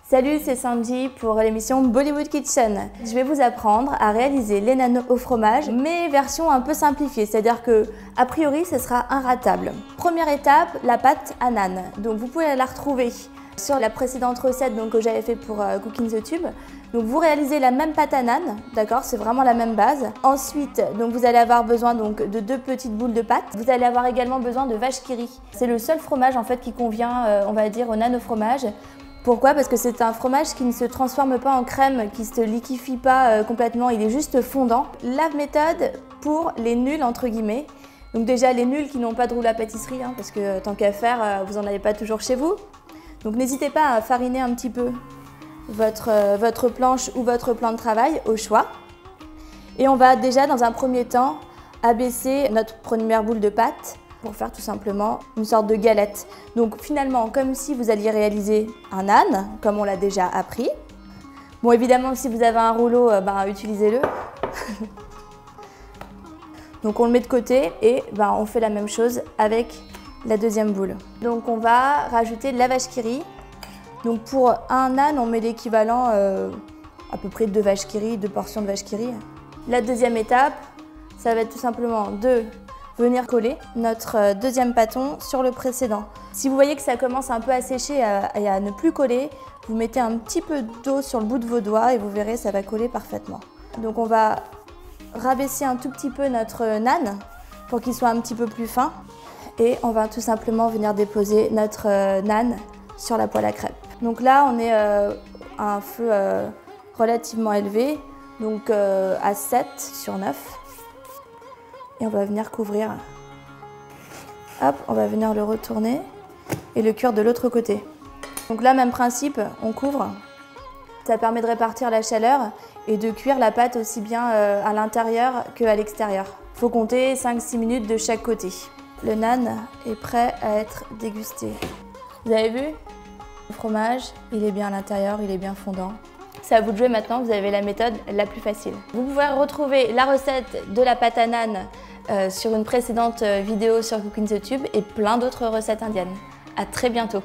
Salut, c'est Sandy pour l'émission Bollywood Kitchen. Je vais vous apprendre à réaliser les nanes au fromage, mais version un peu simplifiée, c'est-à-dire que, a priori, ce sera inratable. Première étape, la pâte à nanes. Donc vous pouvez la retrouver sur la précédente recette que j'avais fait pour Cooking the Tube. Donc vous réalisez la même pâte à nanes, d'accord, c'est vraiment la même base. Ensuite, vous allez avoir besoin de 2 petites boules de pâte. Vous allez avoir également besoin de vache qui rit. C'est le seul fromage en fait qui convient, on va dire, aux nanes au fromage. Pourquoi? Parce que c'est un fromage qui ne se transforme pas en crème, qui ne se liquéfie pas complètement, il est juste fondant. La méthode pour les nuls entre guillemets. Donc déjà les nuls qui n'ont pas de roule à pâtisserie, parce que tant qu'à faire, vous n'en avez pas toujours chez vous. Donc n'hésitez pas à fariner un petit peu votre planche ou votre plan de travail au choix. Et on va déjà dans un premier temps abaisser notre première boule de pâte pour faire tout simplement une sorte de galette. Donc finalement, comme si vous alliez réaliser un âne, comme on l'a déjà appris. Bon, évidemment, si vous avez un rouleau, utilisez-le. Donc on le met de côté et on fait la même chose avec la deuxième boule. Donc on va rajouter de la vache qui rit. Donc pour un âne, on met l'équivalent à peu près de 2 vaches qui rit, 2 portions de vache qui rit. La deuxième étape, ça va être tout simplement de venir coller notre deuxième pâton sur le précédent. Si vous voyez que ça commence un peu à sécher et à ne plus coller, vous mettez un petit peu d'eau sur le bout de vos doigts et vous verrez, ça va coller parfaitement. Donc on va rabaisser un tout petit peu notre naan pour qu'il soit un petit peu plus fin et on va tout simplement venir déposer notre naan sur la poêle à crêpes. Donc là on est à un feu relativement élevé, donc à 7 sur 9. Et on va venir couvrir. Hop, on va venir le retourner et le cuire de l'autre côté. Donc là, même principe, on couvre. Ça permet de répartir la chaleur et de cuire la pâte aussi bien à l'intérieur qu'à l'extérieur. Il faut compter 5-6 minutes de chaque côté. Le naan est prêt à être dégusté. Vous avez vu? Le fromage, il est bien à l'intérieur, il est bien fondant. C'est à vous de jouer maintenant, vous avez la méthode la plus facile. Vous pouvez retrouver la recette de la pâte à naan sur une précédente vidéo sur Cooking the Tube et plein d'autres recettes indiennes. À très bientôt.